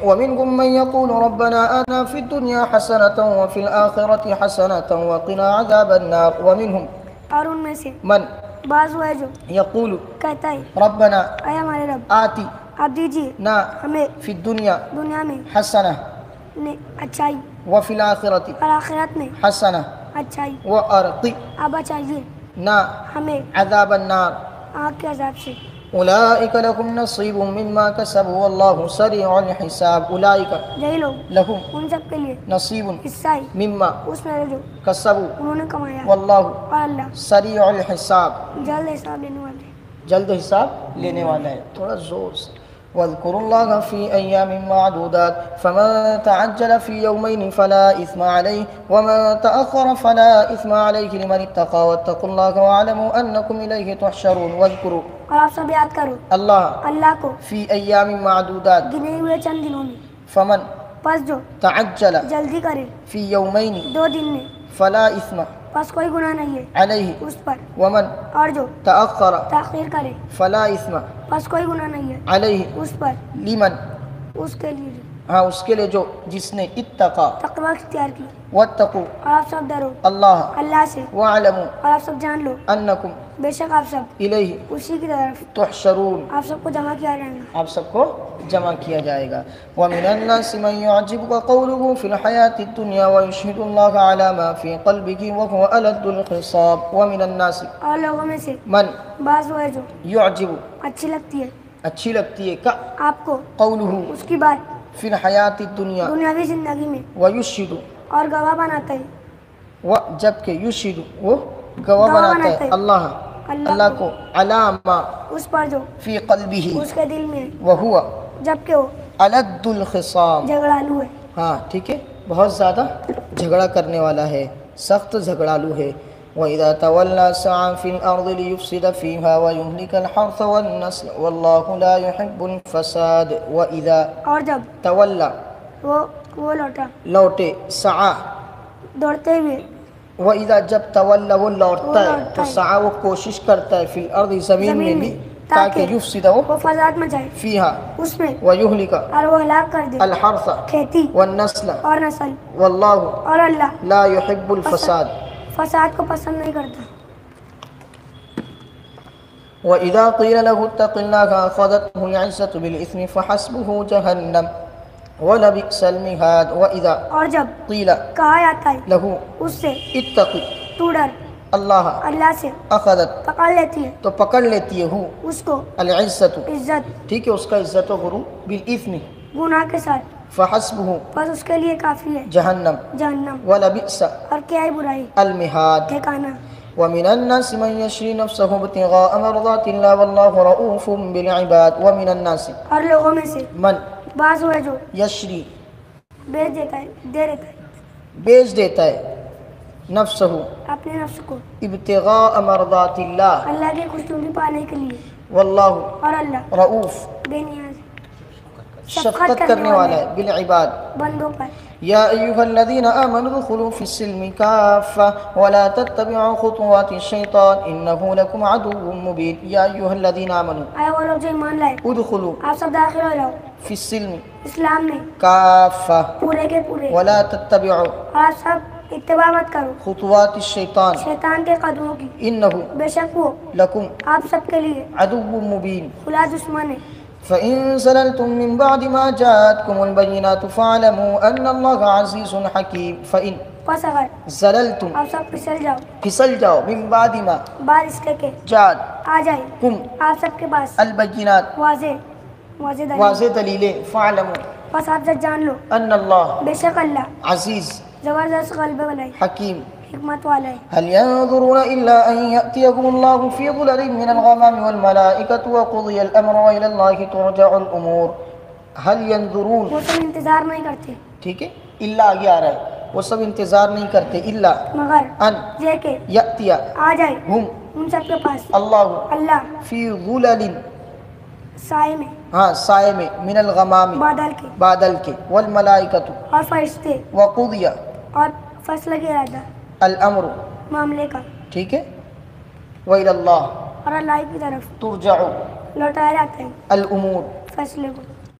ومنهم من يقول ربنا آتنا في الدنيا حسنة وفي الآخرة حسنة وقنا عذاب النار ومنهم اور ان میں سے من بعض وہ ہے جو يقول کہتا ہے ربنا اے ہمارے رب آتی آپ دیجیے نا ہمیں في الدنيا دنیا میں حسنة اچھائی وفي الآخرة اور آخرت میں حسنة اچھائی وأرقي آپ بچائیے نا ہمیں عذاب النار آگ کے عذاب سے أولئك لهم نصيب مما كسبوا والله سريع الحساب أولئك یہی لوگ لهم ان سب کے لیے نصيب حصہ ہے مما اس میں جو كسبوا انہوں نے کمایا والله اور اللہ سريع الحساب جلد حساب لینے والے جلد حساب لینے والا ہے تھوڑا زور سے واذكروا الله في أيام معدودات فمن تعجل في يومين فلا إثم عليه ومن تأخر فلا إثم عليه لمن اتقى واتقوا الله واعلموا أنكم إليه تحشرون واذكروا اور آپ سب یاد کرو اللہ کو في أيام معدودات گنے ہوئے چند دنوں میں فمن پس جو تعجل جلدی کرے في يومين 2 دن میں فلا إثم پس کوئی گناہ نہیں ہے عليه اس پر ومن اور جو تأخر تاخیر کرے فلا إثم پس کوئی گناہ نہیں ہے عليه اس پر لمن اس کے لیے ہاں اس کے لیے جو جس نے اتقا تقوی اختیار کی واتقوا اور آپ سب ڈرو اللہ اللہ سے واعلموا اور آپ سب جان لو انکم بے شک آپ سب الیہ اسی کی طرف تحشرون آپ سب کو جمع کیا جائے گا آپ سب کو جمع کیا جائے گا ومن الناس من يعجبك قوله في الحياة الدنيا ويشهد الله على ما في قلبه وهو ألد الخصاب ومن الناس اور لوگوں میں سے من بعض وہ ہے جو يعجب اچھی لگتی ہے اچھی لگتی ہے کا آپ کو قوله اس کی بات في الحياة الدنيا دنیاوی زندگی میں ويشهد اور گواہ بناتا ہے جبکہ يشهد وہ گواہ بناتا ہے اللہ کو علامہ اس پر جو فی قلبہ اس کے دل میں وہو جبکہ وہ الد الخصام جھگڑالو ہے ہاں ٹھیک ہے بہت زیادہ جھگڑا کرنے والا ہے سخت جھگڑالو ہے وَإِذَا تَوَلَّى سَعَى فِي الْأَرْضِ لِيُفْسِدَ فِيهَا وَيُهْلِكَ الْحَرْثَ وَالنَّسْلَ وَاللَّهُ لَا يُحِبُّ الْفَسَادَ وَإِذَا اور جب تَوَلَّى وہ لوٹے سعا دوڑتے ہوئے وَإِذَا جب تَوَلَّى وہ لوٹتا ہے تو سعا وہ کوشش کرتا ہے فی الارض زمین میں بھی تاکہ یفسد وہ فساد مچائے فیہا اس میں وَيُهْلِكَ اور وہ ہلاک کر دے الحرث کھیتی والنسل اور نسل واللہ اور اللہ لا يحب الفساد فساد کو پسند نہیں کرتا وَإِذَا قِيلَ لَهُ اتَّقِ اللَّهَ أَخَذَتْهُ الْعِزَّةُ بِالْإِثْمِ فَحَسْبُهُ جَهَنَّمُ وَلَبِئْسَ الْمِهَادُ وَإِذَا اور جب قِيلَ کہا جاتا ہے لَهُ اس سے اتَّقِ تو ڈر اللہ سے أخذت پکڑ لیتی ہے تو پکڑ لیتی ہے اس کو العزت عزت ٹھیک ہے اس کا عزت و غرور بالإثم گناہ کے ساتھ فحسبه بس اس کے لیے کافی ہے جہنم ولبئس اور کیا ہی برائی المہاد ٹھکانہ ومن الناس من يشري نفسه ابتغاء مرضات الله والله رؤوف بالعباد ومن الناس اور لوگوں میں سے من بعض وہ جو یشری بیچ دیتا ہے بیچ دیتا ہے نفسہ اپنے نفس کو ابتغاء مرضات اللہ کی خوشنودی پانے کے لیے واللہ اور اللہ رؤوف بے نیاز شفقت کرنے والا ہے بالعباد بندوں پر یا ایہا الذین آمنوا ادخلوا فی السلم کافہ ولا تتبعوا خطوات الشیطان انہ لکم عدو مبین یا ایہا الذین آمنوا آئے وہ لوگ جو ایمان لائے ادخلوا آپ سب داخل ہو جاؤ فی السلم اسلام میں کافہ پورے کے پورے ولا تتبعوا اور آپ سب اتباع مت کرو خطوات الشیطان شیطان کے قدموں کی انہ بے شک وہ لکم آپ سب کے لیے عدو مبین کھلا دشمن ہے فَإِن زَلَلْتُم مِّن بَعْدِ مَا جَاءَتْكُمُ الْبَيِّنَاتُ فَاعْلَمُوا أَنَّ اللَّهَ عَزِيزٌ حَكِيمٌ فَإِن پس اگر زَلَلْتُم آپ سب پھسل جاؤ مِن بَعْدِ مَا بعد اس کے جَاءَتْكُمُ آ جائے آپ سب کے پاس الْبَيِّنَاتُ واضح دلیلیں فَاعْلَمُوا پس آپ سب جان لو أَنَّ اللَّهَ بے شک اللہ عزیز زبردست غلبے والا ہے حکیم حکمت والا ہے هل ينظرون إلا أن يأتيهم الله في ظلل من الغمام والملائكة وقضي الأمر وإلى الله ترجع الأمور هل ينظرون وہ سب انتظار نہیں کرتے ٹھیک ہے اللہ آگے آ رہا ہے وہ سب انتظار نہیں کرتے الا مگر ان یہ کہ یأتی آ جائے ہم ان سب کے پاس اللہ فی ظلل سائے میں ہاں سائے میں من الغمام بادل کے والملائکۃ اور فرشتے وقضی اور فیصلہ کیا جاتا الامر معاملے کا ٹھیک ہے وإلی اللہ اور اللہ کی طرف ترجع لوٹایا جاتا ہے الامور فیصلے کو